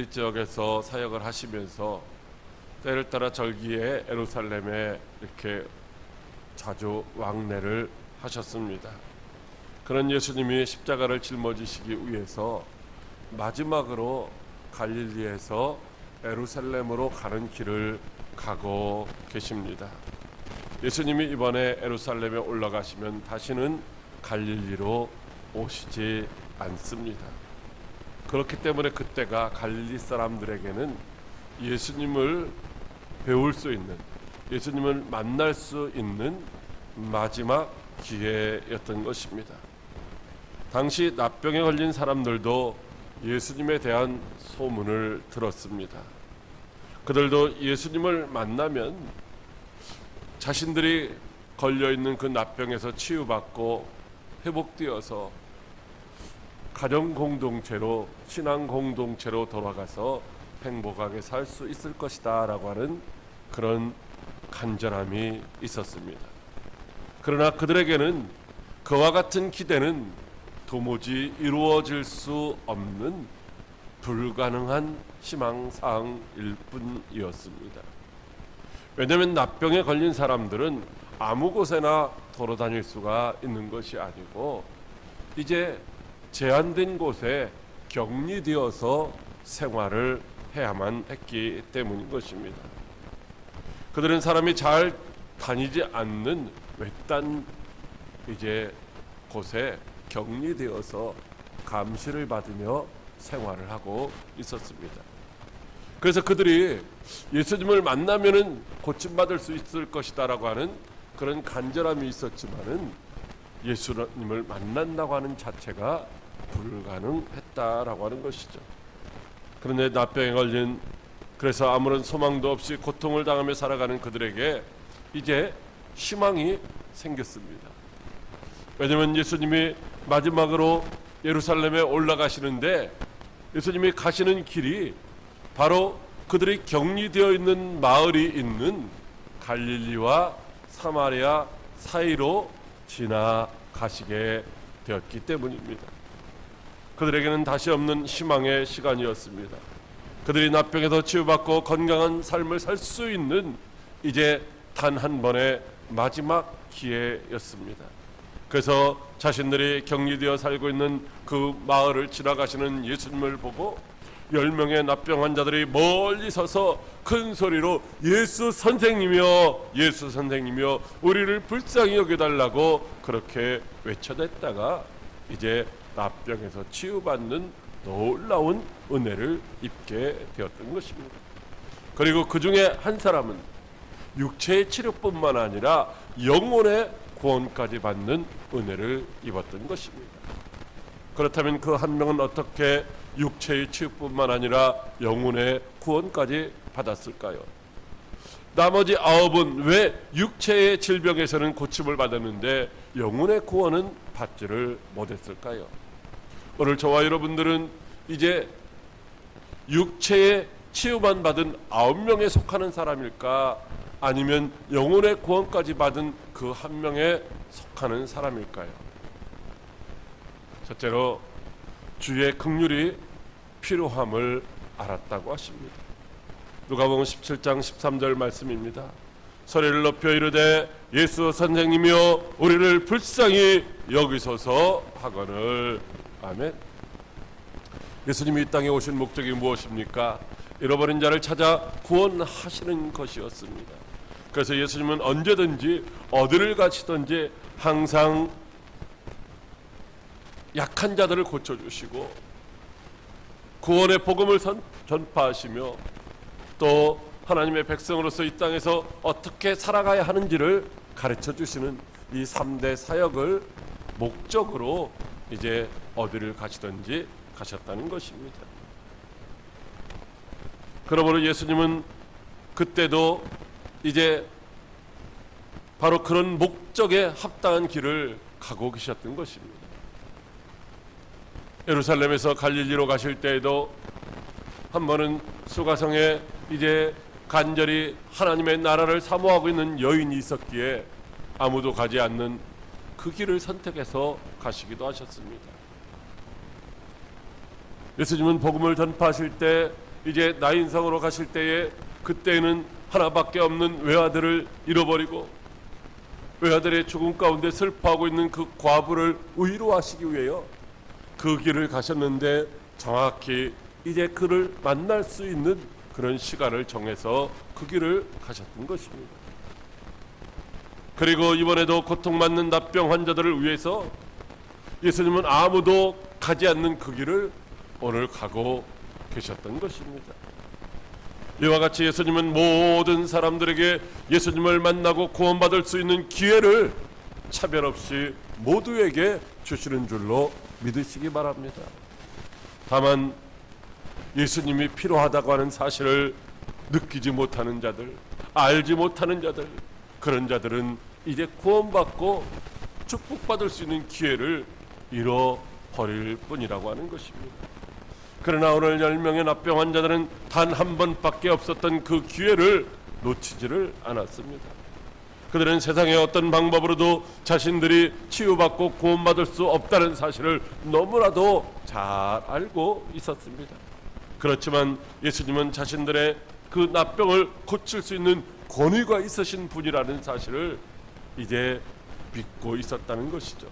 갈릴리 지역에서 사역을 하시면서 때를 따라 절기에 예루살렘에 이렇게 자주 왕래를 하셨습니다. 그런 예수님이 십자가를 짊어지시기 위해서 마지막으로 갈릴리에서 예루살렘으로 가는 길을 가고 계십니다. 예수님이 이번에 예루살렘에 올라가시면 다시는 갈릴리로 오시지 않습니다. 그렇기 때문에 그때가 갈릴리 사람들에게는 예수님을 배울 수 있는, 예수님을 만날 수 있는 마지막 기회였던 것입니다. 당시 납병에 걸린 사람들도 예수님에 대한 소문을 들었습니다. 그들도 예수님을 만나면 자신들이 걸려있는 그 납병에서 치유받고 회복되어서 가정공동체로, 신앙공동체로 돌아가서 행복하게 살 수 있을 것이다 라고 하는 그런 간절함이 있었습니다. 그러나 그들에게는 그와 같은 기대는 도무지 이루어질 수 없는 불가능한 희망사항일 뿐이었습니다. 왜냐하면 납병에 걸린 사람들은 아무 곳에나 돌아다닐 수가 있는 것이 아니고 이제 제한된 곳에 격리되어서 생활을 해야만 했기 때문인 것입니다. 그들은 사람이 잘 다니지 않는 외딴 이제 곳에 격리되어서 감시를 받으며 생활을 하고 있었습니다. 그래서 그들이 예수님을 만나면은 고침받을 수 있을 것이다라고 하는 그런 간절함이 있었지만은 예수님을 만난다고 하는 자체가 불가능했다라고 하는 것이죠. 그런데 납병에 걸린, 그래서 아무런 소망도 없이 고통을 당하며 살아가는 그들에게 이제 희망이 생겼습니다. 왜냐하면 예수님이 마지막으로 예루살렘에 올라가시는데 예수님이 가시는 길이 바로 그들이 격리되어 있는 마을이 있는 갈릴리와 사마리아 사이로 지나가시게 되었기 때문입니다. 그들에게는 다시 없는 희망의 시간이었습니다. 그들이 납병에서 치유받고 건강한 삶을 살 수 있는 이제 단 한 번의 마지막 기회였습니다. 그래서 자신들이 격리되어 살고 있는 그 마을을 지나가시는 예수님을 보고 10명의 납병 환자들이 멀리 서서 큰 소리로 예수 선생님이여, 예수 선생님이여, 우리를 불쌍히 여겨달라고 그렇게 외쳐댔다가 이제 납병에서 치유받는 놀라운 은혜를 입게 되었던 것입니다. 그리고 그 중에 한 사람은 육체의 치료뿐만 아니라 영혼의 구원까지 받는 은혜를 입었던 것입니다. 그렇다면 그 한 명은 어떻게 육체의 치유뿐만 아니라 영혼의 구원까지 받았을까요? 나머지 9은 왜 육체의 질병에서는 고침을 받았는데 영혼의 구원은 받지를 못했을까요? 오늘 저와 여러분들은 이제 육체의 치유만 받은 9명에 속하는 사람일까? 아니면 영혼의 구원까지 받은 그 한 명에 속하는 사람일까요? 첫째로 주의 긍휼이 필요함을 알았다고 하십니다. 누가복음 17장 13절 말씀입니다. 소리를 높여 이르되 예수 선생님이여 우리를 불쌍히 여기소서 하거늘. 아멘. 예수님이 이 땅에 오신 목적이 무엇입니까? 잃어버린 자를 찾아 구원하시는 것이었습니다. 그래서 예수님은 언제든지 어디를 가시든지 항상 약한 자들을 고쳐주시고 구원의 복음을 전파하시며 또 하나님의 백성으로서 이 땅에서 어떻게 살아가야 하는지를 가르쳐주시는 이 3대 사역을 목적으로 이제 어디를 가시든지 가셨다는 것입니다. 그러므로 예수님은 그때도 이제 바로 그런 목적에 합당한 길을 가고 계셨던 것입니다. 예루살렘에서 갈릴리로 가실 때에도 한 번은 수가성에 이제 간절히 하나님의 나라를 사모하고 있는 여인이 있었기에 아무도 가지 않는 그 길을 선택해서 가시기도 하셨습니다. 예수님은 복음을 전파하실 때 이제 나인성으로 가실 때에 그때는 하나밖에 없는 외아들을 잃어버리고 외아들의 죽음 가운데 슬퍼하고 있는 그 과부를 위로하시기 위해요. 그 길을 가셨는데 정확히 이제 그를 만날 수 있는 그런 시간을 정해서 그 길을 가셨던 것입니다. 그리고 이번에도 고통받는 납병 환자들을 위해서 예수님은 아무도 가지 않는 그 길을 오늘 가고 계셨던 것입니다. 이와 같이 예수님은 모든 사람들에게 예수님을 만나고 구원받을 수 있는 기회를 차별 없이 모두에게 주시는 줄로 믿으시기 바랍니다. 다만 예수님이 필요하다고 하는 사실을 느끼지 못하는 자들, 알지 못하는 자들, 그런 자들은 이제 구원받고 축복받을 수 있는 기회를 잃어버릴 뿐이라고 하는 것입니다. 그러나 오늘 10명의 납병 환자들은 단 한 번밖에 없었던 그 기회를 놓치지를 않았습니다. 그들은 세상의 어떤 방법으로도 자신들이 치유받고 구원받을 수 없다는 사실을 너무나도 잘 알고 있었습니다. 그렇지만 예수님은 자신들의 그 납병을 고칠 수 있는 권위가 있으신 분이라는 사실을 이제 믿고 있었다는 것이죠.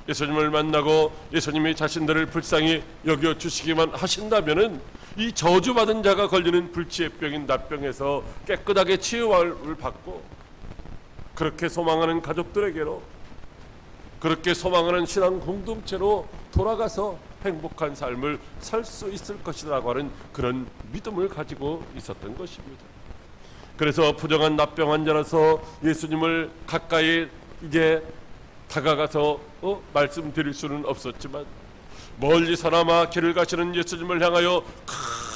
예수님을 만나고 예수님이 자신들을 불쌍히 여겨주시기만 하신다면은 이 저주받은 자가 걸리는 불치의병인 납병에서 깨끗하게 치유를 받고 그렇게 소망하는 가족들에게로, 그렇게 소망하는 신앙 공동체로 돌아가서 행복한 삶을 살 수 있을 것이라고 하는 그런 믿음을 가지고 있었던 것입니다. 그래서 부정한 납병 환자라서 예수님을 가까이 이제 다가가서 말씀드릴 수는 없었지만 멀리서나마 길을 가시는 예수님을 향하여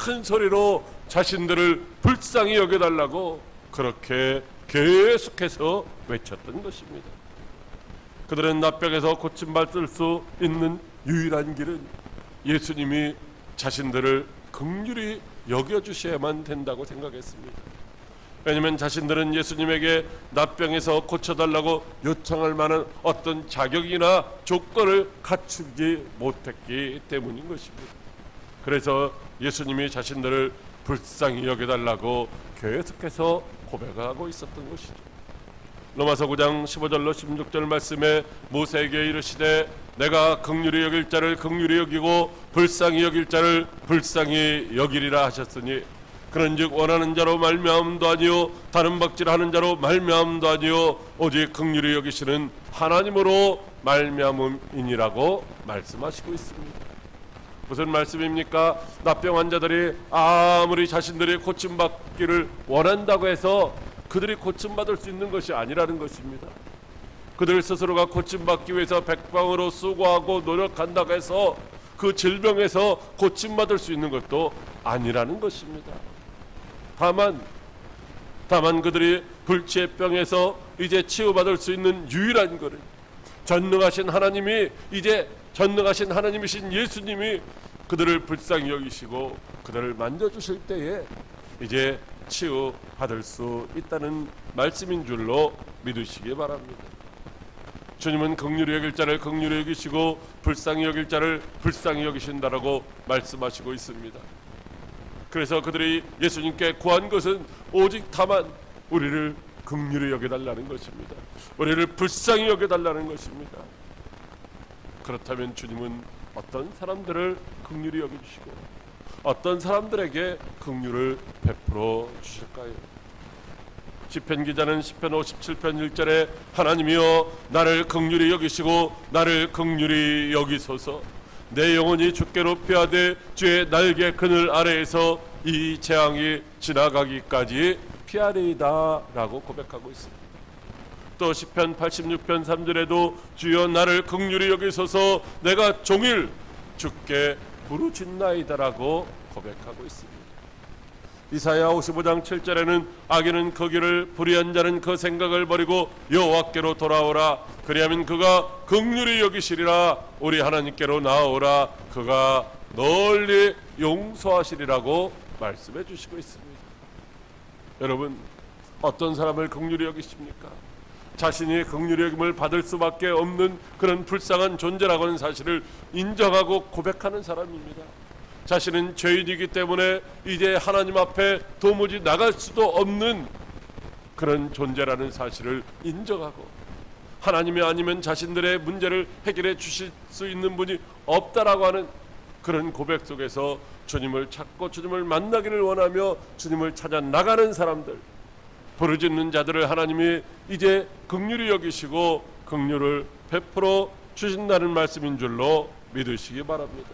큰 소리로 자신들을 불쌍히 여겨달라고 그렇게 계속해서 외쳤던 것입니다. 그들은 납병에서 고침받을 수 있는 유일한 길은 예수님이 자신들을 긍휼히 여겨주셔야만 된다고 생각했습니다. 왜냐하면 자신들은 예수님에게 납병에서 고쳐달라고 요청할 만한 어떤 자격이나 조건을 갖추지 못했기 때문인 것입니다. 그래서 예수님이 자신들을 불쌍히 여겨달라고 계속해서 고백하고 있었던 것이죠. 로마서 9장 15절로 16절 말씀에 모세에게 이르시되 내가 긍휼히 여길 자를 긍휼히 여기고 불쌍히 여길 자를 불쌍히 여기리라 하셨으니 그런즉 원하는 자로 말미암음도 아니요 다른 박질하는 자로 말미암음도 아니요 오직 긍휼히 여기시는 하나님으로 말미암음이니라고 말씀하시고 있습니다. 무슨 말씀입니까? 납병 환자들이 아무리 자신들이 고침받기를 원한다고 해서 그들이 고침받을 수 있는 것이 아니라는 것입니다. 그들 스스로가 고침받기 위해서 백방으로 수고하고 노력한다고 해서 그 질병에서 고침받을 수 있는 것도 아니라는 것입니다. 다만 그들이 불치의 병에서 이제 치유받을 수 있는 유일한 것은 전능하신 하나님이, 이제 전능하신 하나님이신 예수님이 그들을 불쌍히 여기시고 그들을 만져주실 때에 이제 치유받을 수 있다는 말씀인 줄로 믿으시기 바랍니다. 주님은 긍휼히 여길 자를 긍휼히 여기시고 불쌍히 여길 자를 불쌍히 여기신다라고 말씀하시고 있습니다. 그래서 그들이 예수님께 구한 것은 오직 다만 우리를 긍휼히 여겨달라는 것입니다. 우리를 불쌍히 여겨달라는 것입니다. 그렇다면 주님은 어떤 사람들을 긍휼히 여겨주시고 어떤 사람들에게 긍휼을 베풀어 주실까요? 시편 기자는 시편 57편 1절에 하나님이여 나를 긍휼히 여기시고 나를 긍휼히 여기소서 내 영혼이 주께로 피하되 주의 날개 그늘 아래에서 이 재앙이 지나가기까지 피하리이다 라고 고백하고 있습니다. 또 시편 86편 3절에도 주여 나를 긍휼히 여기소서 내가 종일 주께 부르짖나이다 라고 고백하고 있습니다. 이사야 55장 7절에는 악인은 그 길을 불의한 자는 그 생각을 버리고 여호와께로 돌아오라 그리하면 그가 긍휼히 여기시리라 우리 하나님께로 나아오라 그가 널리 용서하시리라고 말씀해 주시고 있습니다. 여러분 어떤 사람을 긍휼히 여기십니까? 자신이 긍휼히 여김을 받을 수밖에 없는 그런 불쌍한 존재라고 하는 사실을 인정하고 고백하는 사람입니다. 자신은 죄인이기 때문에 이제 하나님 앞에 도무지 나갈 수도 없는 그런 존재라는 사실을 인정하고, 하나님이 아니면 자신들의 문제를 해결해 주실 수 있는 분이 없다라고 하는 그런 고백 속에서 주님을 찾고 주님을 만나기를 원하며 주님을 찾아 나가는 사람들, 부르짖는 자들을 하나님이 이제 긍휼히 여기시고 긍휼을 베풀어 주신다는 말씀인 줄로 믿으시기 바랍니다.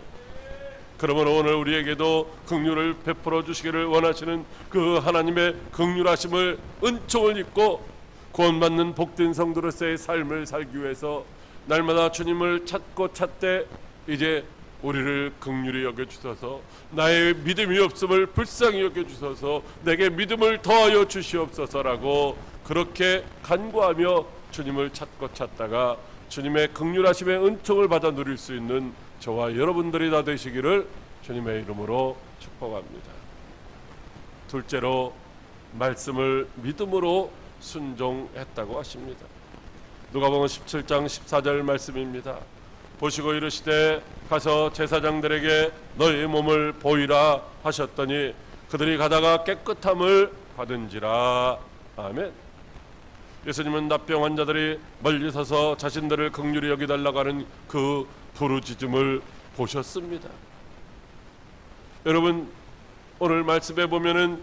그러므로 오늘 우리에게도 긍휼을 베풀어 주시기를 원하시는 그 하나님의 긍휼하심을, 은총을 입고 구원받는 복된 성도로서의 삶을 살기 위해서 날마다 주님을 찾고 찾되 이제 우리를 긍휼히 여겨주셔서 나의 믿음이 없음을 불쌍히 여겨주셔서 내게 믿음을 더하여 주시옵소서라고 그렇게 간구하며 주님을 찾고 찾다가 주님의 긍휼하심의 은총을 받아 누릴 수 있는 저와 여러분들이 다 되시기를 주님의 이름으로 축복합니다. 둘째로, 말씀을 믿음으로 순종했다고 하십니다. 누가복음 17장 14절 말씀입니다. 보시고 이르시되 가서 제사장들에게 너희 몸을 보이라 하셨더니 그들이 가다가 깨끗함을 받은지라. 아멘. 예수님은 납병 환자들이 멀리 서서 자신들을 긍휼히 여기달라고 하는 그 부르짖음을 보셨습니다. 여러분, 오늘 말씀에 보면은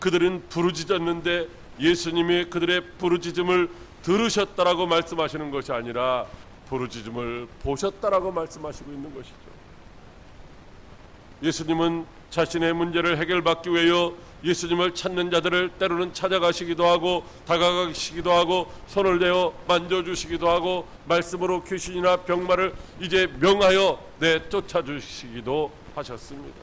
그들은 부르짖었는데 예수님이 그들의 부르짖음을 들으셨다라고 말씀하시는 것이 아니라 부르짖음을 보셨다라고 말씀하시고 있는 것이죠. 예수님은 자신의 문제를 해결받기 위하여 예수님을 찾는 자들을 때로는 찾아가시기도 하고 다가가시기도 하고 손을 대어 만져주시기도 하고 말씀으로 귀신이나 병마를 이제 명하여 쫓아주시기도 하셨습니다.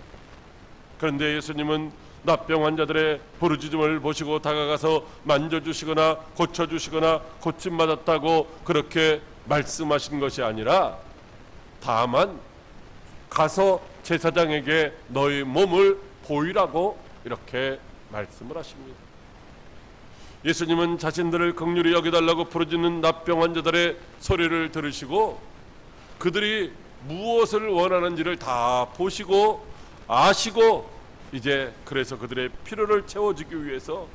그런데 예수님은 납병 환자들의 부르짖음을 보시고 다가가서 만져주시거나 고쳐주시거나 고침받았다고 그렇게 말씀하신 것이 아니라 다만 가서 제사장에게 너희 몸을 보이라고 이렇게 말씀을 하십니다. 예수님은 자신들을 긍휼히 여겨달라고 부르짖는 납병 환자들의 소리를 들으시고 그들이 무엇을 원하는지를 다 보시고 아시고 이제 그래서 그들의 필요를 채워주기 위해서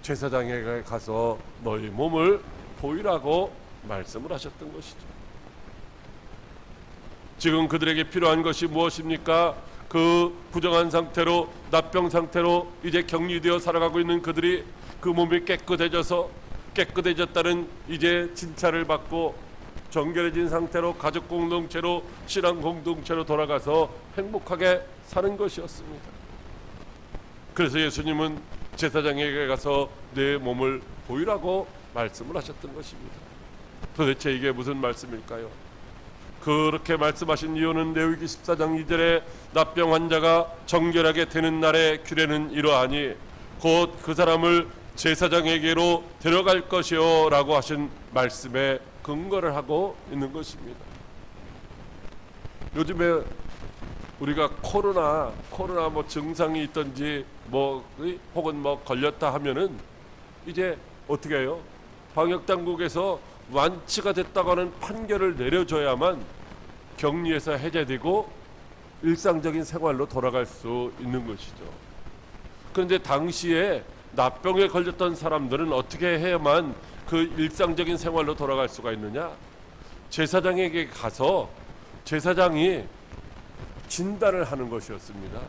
제사장에게 가서 너희 몸을 보이라고 말씀을 하셨던 것이죠. 지금 그들에게 필요한 것이 무엇입니까? 그 부정한 상태로 납병 상태로 이제 격리되어 살아가고 있는 그들이 그 몸이 깨끗해졌다는 이제 칭찬을 받고 정결해진 상태로 가족 공동체로 신앙 공동체로 돌아가서 행복하게 사는 것이었습니다. 그래서 예수님은 제사장에게 가서 내 몸을 보이라고 말씀을 하셨던 것입니다. 도대체 이게 무슨 말씀일까요? 그렇게 말씀하신 이유는 레위기 14장 2절에 납병 환자가 정결하게 되는 날의 규례는 이러하니 곧 그 사람을 제사장에게로 데려갈 것이요 라고 하신 말씀에 근거를 하고 있는 것입니다. 요즘에 우리가 코로나 뭐 증상이 있든지 뭐 혹은 뭐 걸렸다 하면은 이제 어떻게 해요? 방역 당국에서 완치가 됐다고 하는 판결을 내려줘야만 격리에서 해제되고 일상적인 생활로 돌아갈 수 있는 것이죠. 그런데 당시에 납병에 걸렸던 사람들은 어떻게 해야만 그 일상적인 생활로 돌아갈 수가 있느냐? 제사장에게 가서 제사장이 진단을 하는 것이었습니다.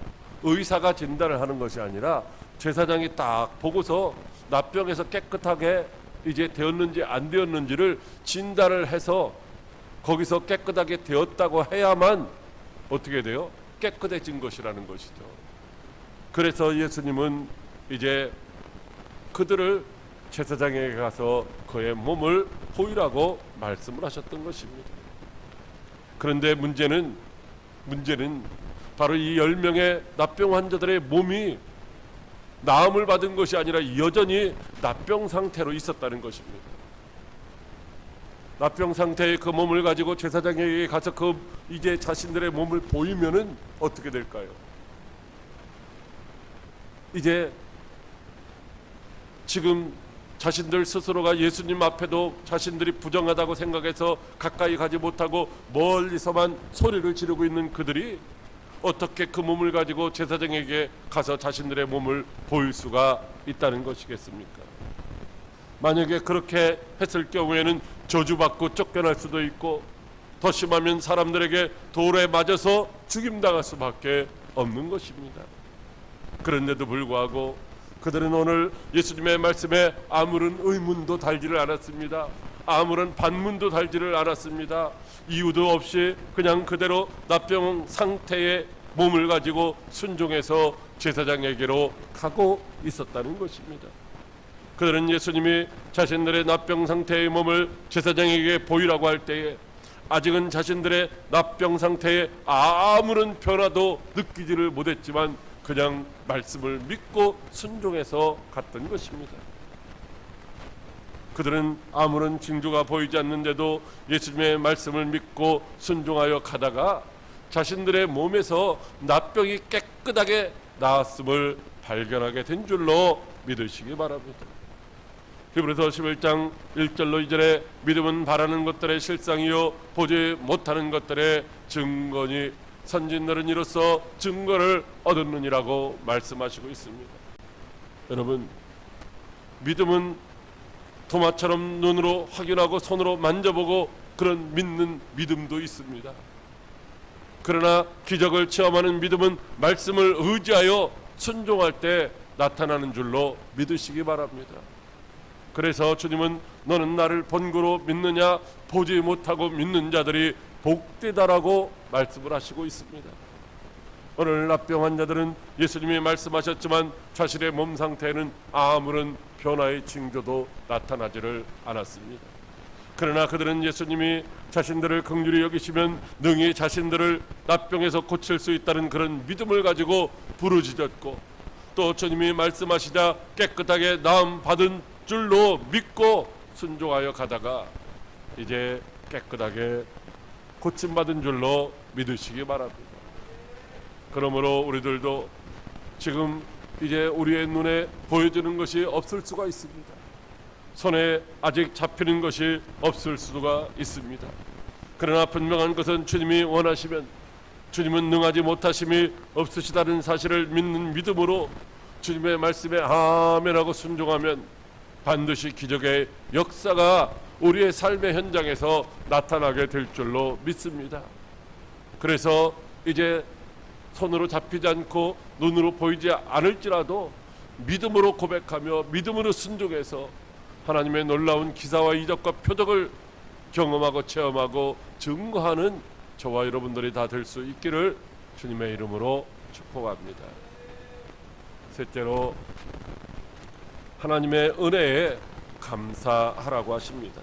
의사가 진단을 하는 것이 아니라 제사장이 딱 보고서 납병에서 깨끗하게 이제 되었는지 안 되었는지를 진단을 해서 거기서 깨끗하게 되었다고 해야만 어떻게 돼요? 깨끗해진 것이라는 것이죠. 그래서 예수님은 이제 그들을 제사장에게 가서 그의 몸을 보이라고 말씀을 하셨던 것입니다. 그런데 문제는 바로 이 10명의 납병 환자들의 몸이 나음을 받은 것이 아니라 여전히 납병 상태로 있었다는 것입니다. 납병 상태의 그 몸을 가지고 제사장에게 가서 그 이제 자신들의 몸을 보이면은 어떻게 될까요? 이제 지금 자신들 스스로가 예수님 앞에도 자신들이 부정하다고 생각해서 가까이 가지 못하고 멀리서만 소리를 지르고 있는 그들이 어떻게 그 몸을 가지고 제사장에게 가서 자신들의 몸을 보일 수가 있다는 것이겠습니까? 만약에 그렇게 했을 경우에는 저주받고 쫓겨날 수도 있고 더 심하면 사람들에게 돌에 맞아서 죽임당할 수밖에 없는 것입니다. 그런데도 불구하고 그들은 오늘 예수님의 말씀에 아무런 의문도 달지를 않았습니다. 아무런 반문도 달지를 않았습니다. 이유도 없이 그냥 그대로 납병 상태의 몸을 가지고 순종해서 제사장에게로 가고 있었다는 것입니다. 그들은 예수님이 자신들의 납병 상태의 몸을 제사장에게 보이라고 할 때에 아직은 자신들의 납병 상태에 아무런 변화도 느끼지를 못했지만 그냥 말씀을 믿고 순종해서 갔던 것입니다. 그들은 아무런 징조가 보이지 않는데도 예수님의 말씀을 믿고 순종하여 가다가 자신들의 몸에서 납병이 깨끗하게 나았음을 발견하게 된 줄로 믿으시기 바랍니다. 히브리서 11장 1절로 2절에 믿음은 바라는 것들의 실상이요 보지 못하는 것들의 증거니 선진들은 이로써 증거를 얻었느니라고 말씀하시고 있습니다. 여러분, 믿음은 토마처럼 눈으로 확인하고 손으로 만져보고 그런 믿는 믿음도 있습니다. 그러나 기적을 체험하는 믿음은 말씀을 의지하여 순종할 때 나타나는 줄로 믿으시기 바랍니다. 그래서 주님은 너는 나를 본고로 믿느냐 보지 못하고 믿는 자들이 복되다라고 말씀을 하시고 있습니다. 오늘 납병 환자들은 예수님이 말씀하셨지만 자신의 몸 상태에는 아무런 변화의 징조도 나타나지를 않았습니다. 그러나 그들은 예수님이 자신들을 긍휼히 여기시면 능히 자신들을 납병에서 고칠 수 있다는 그런 믿음을 가지고 부르짖었고 또 주님이 말씀하시자 깨끗하게 나음 받은 줄로 믿고 순종하여 가다가 이제 깨끗하게 고침받은 줄로 믿으시기 바랍니다. 그러므로 우리들도 지금 이제 우리의 눈에 보여지는 것이 없을 수가 있습니다. 손에 아직 잡히는 것이 없을 수가 있습니다. 그러나 분명한 것은 주님이 원하시면 주님은 능하지 못하심이 없으시다는 사실을 믿는 믿음으로 주님의 말씀에 아멘하고 순종하면 반드시 기적의 역사가 우리의 삶의 현장에서 나타나게 될 줄로 믿습니다. 그래서 이제 손으로 잡히지 않고 눈으로 보이지 않을지라도 믿음으로 고백하며 믿음으로 순종해서 하나님의 놀라운 기사와 이적과 표적을 경험하고 체험하고 증거하는 저와 여러분들이 다 될 수 있기를 주님의 이름으로 축복합니다. 셋째로 하나님의 은혜에 감사하라고 하십니다.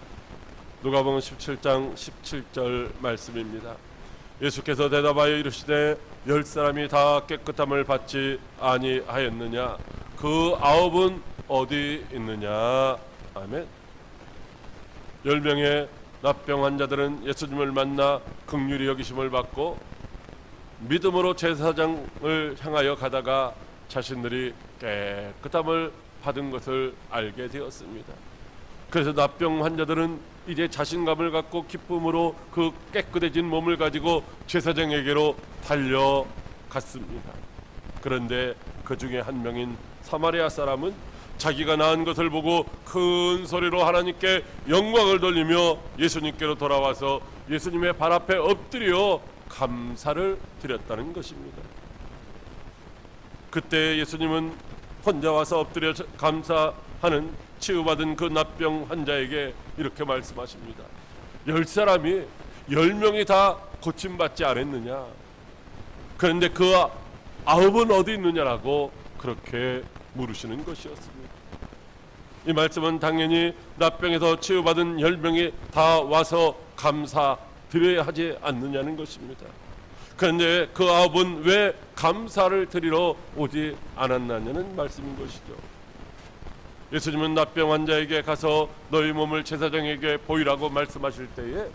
누가복음 17장 17절 말씀입니다. 예수께서 대답하여 이르시되 10사람이 다 깨끗함을 받지 아니하였느냐 그 9은 어디 있느냐. 아멘. 10명의 납병 환자들은 예수님을 만나 긍휼히 여기심을 받고 믿음으로 제사장을 향하여 가다가 자신들이 깨끗함을 받은 것을 알게 되었습니다. 그래서 납병 환자들은 이제 자신감을 갖고 기쁨으로 그 깨끗해진 몸을 가지고 제사장에게로 달려갔습니다. 그런데 그 중에 한 명인 사마리아 사람은 자기가 나은 것을 보고 큰 소리로 하나님께 영광을 돌리며 예수님께로 돌아와서 예수님의 발 앞에 엎드려 감사를 드렸다는 것입니다. 그때 예수님은 혼자 와서 엎드려 감사하는 치유받은 그 납병 환자에게 이렇게 말씀하십니다. 10사람이 10명이 다 고침받지 않았느냐. 그런데 그 9은 어디 있느냐라고 그렇게 물으시는 것이었습니다. 이 말씀은 당연히 납병에서 치유받은 10명이 다 와서 감사드려야 하지 않느냐는 것입니다. 그런데 그 9은 왜 감사를 드리러 오지 않았느냐는 말씀인 것이죠. 예수님은 납병 환자에게 가서 너희 몸을 제사장에게 보이라고 말씀하실 때에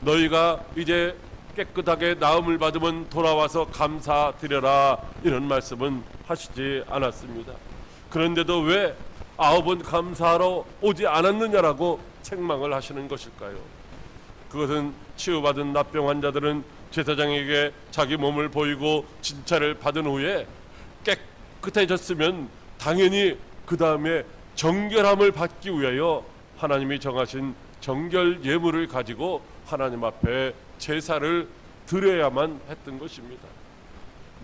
너희가 이제 깨끗하게 나음을 받으면 돌아와서 감사드려라 이런 말씀은 하시지 않았습니다. 그런데도 왜 9번 감사하러 오지 않았느냐라고 책망을 하시는 것일까요? 그것은 치유받은 납병 환자들은 제사장에게 자기 몸을 보이고 진찰을 받은 후에 깨끗해졌으면 당연히 그 다음에 정결함을 받기 위하여 하나님이 정하신 정결 예물을 가지고 하나님 앞에 제사를 드려야만 했던 것입니다.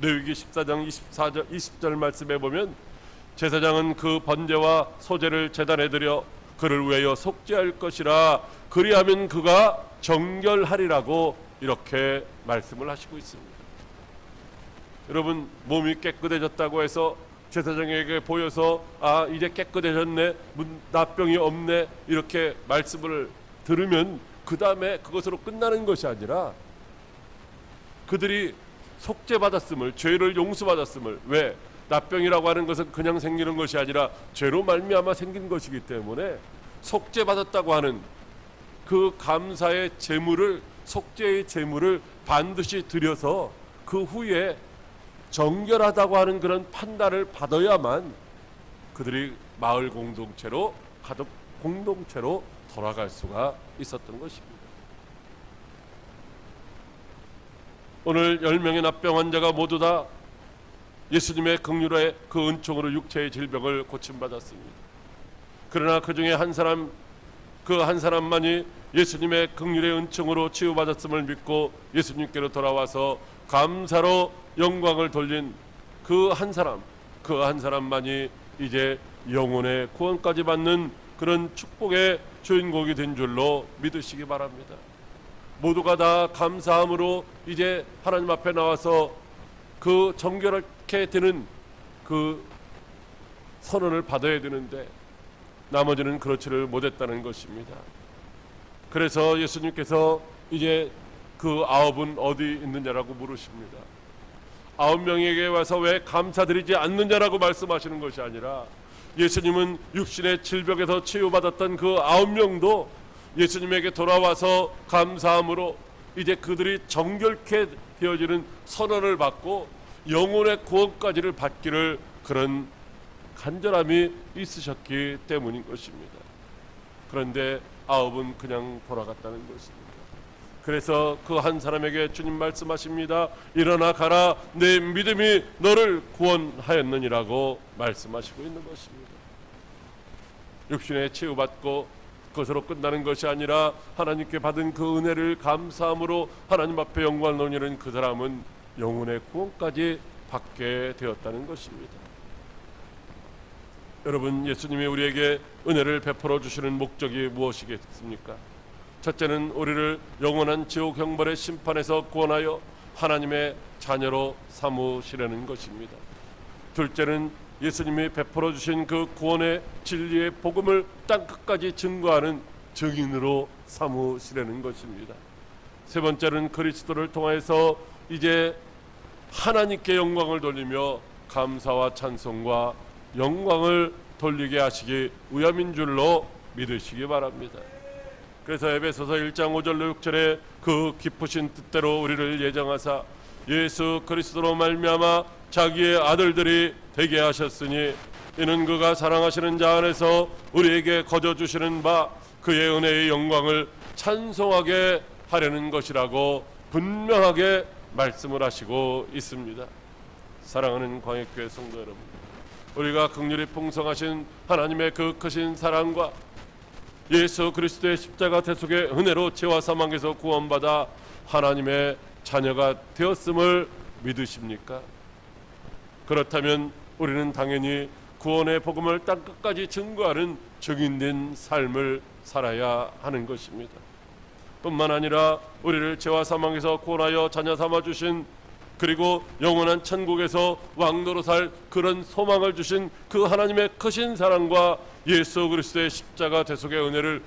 레위기 14장 24절 20절 말씀에 보면 제사장은 그 번제와 소제를 제단에 드려 그를 위하여 속죄할 것이라 그리하면 그가 정결하리라고 이렇게 말씀을 하시고 있습니다. 여러분, 몸이 깨끗해졌다고 해서 제사장에게 보여서 이제 깨끗해졌네, 납병이 없네 이렇게 말씀을 들으면 그 다음에 그것으로 끝나는 것이 아니라 그들이 속죄받았음을, 죄를 용서받았음을, 왜? 납병이라고 하는 것은 그냥 생기는 것이 아니라 죄로 말미암아 생긴 것이기 때문에 속죄받았다고 하는 그 감사의 제물을, 속죄의 제물을 반드시 드려서 그 후에 정결하다고 하는 그런 판단을 받아야만 그들이 마을 공동체로, 가족 공동체로 돌아갈 수가 있었던 것입니다. 오늘 10명의 납병 환자가 모두 다 예수님의 긍휼의 그 은총으로 육체의 질병을 고침받았습니다. 그러나 그 중에 한 사람, 그 한 사람만이 예수님의 긍휼의 은총으로 치유받았음을 믿고 예수님께로 돌아와서 감사로 영광을 돌린 그 한 사람, 그 한 사람만이 이제 영혼의 구원까지 받는 그런 축복의 주인공이 된 줄로 믿으시기 바랍니다. 모두가 다 감사함으로 이제 하나님 앞에 나와서 그 정결하게 되는 그 선언을 받아야 되는데 나머지는 그렇지를 못했다는 것입니다. 그래서 예수님께서 이제 그 9은 어디 있느냐라고 물으십니다. 9명에게 와서 왜 감사드리지 않느냐라고 말씀하시는 것이 아니라 예수님은 육신의 질병에서 치유받았던 그 9명도 예수님에게 돌아와서 감사함으로 이제 그들이 정결케 되어지는 선언을 받고 영혼의 구원까지를 받기를 그런 간절함이 있으셨기 때문인 것입니다. 그런데 9은 그냥 돌아갔다는 것입니다. 그래서 그 한 사람에게 주님 말씀하십니다. 일어나 가라, 내 믿음이 너를 구원하였느니라고 말씀하시고 있는 것입니다. 육신에 치유받고 그것으로 끝나는 것이 아니라 하나님께 받은 그 은혜를 감사함으로 하나님 앞에 영광을 돌리는 그 사람은 영혼의 구원까지 받게 되었다는 것입니다. 여러분, 예수님이 우리에게 은혜를 베풀어 주시는 목적이 무엇이겠습니까? 첫째는 우리를 영원한 지옥 형벌의 심판에서 구원하여 하나님의 자녀로 삼으시려는 것입니다. 둘째는 예수님이 베풀어 주신 그 구원의 진리의 복음을 땅끝까지 증거하는 증인으로 삼으시려는 것입니다. 세 번째는 그리스도를 통해서 이제 하나님께 영광을 돌리며 감사와 찬송과 영광을 돌리게 하시기 위함인 줄로 믿으시기 바랍니다. 그래서 에베소서 1장 5절로 6절에 그 기쁘신 뜻대로 우리를 예정하사 예수 그리스도로 말미암아 자기의 아들들이 되게 하셨으니 이는 그가 사랑하시는 자 안에서 우리에게 거저 주시는 바 그의 은혜의 영광을 찬송하게 하려는 것이라고 분명하게 말씀을 하시고 있습니다. 사랑하는 광역교회 성도 여러분, 우리가 긍휼이 풍성하신 하나님의 그 크신 사랑과 예수 그리스도의 십자가 대속의 은혜로 죄와 사망에서 구원받아 하나님의 자녀가 되었음을 믿으십니까? 그렇다면 우리는 당연히 구원의 복음을 땅끝까지 증거하는 증인된 삶을 살아야 하는 것입니다. 뿐만 아니라 우리를 죄와 사망에서 구원하여 자녀 삼아 주신, 그리고 영원한 천국에서 왕노로 살 그런 소망을 주신 그 하나님의 크신 사랑과 예수 그리스도의 십자가 대속의 은혜를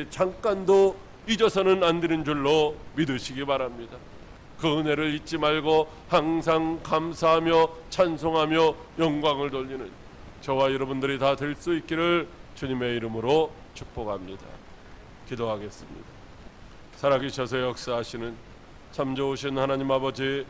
잠깐도 잊어서는 안 되는 줄로 믿으시기 바랍니다. 그 은혜를 잊지 말고 항상 감사하며 찬송하며 영광을 돌리는 저와 여러분들이 다 될 수 있기를 주님의 이름으로 축복합니다. 기도하겠습니다. 살아계셔서 역사하시는 참 좋으신 하나님 아버지,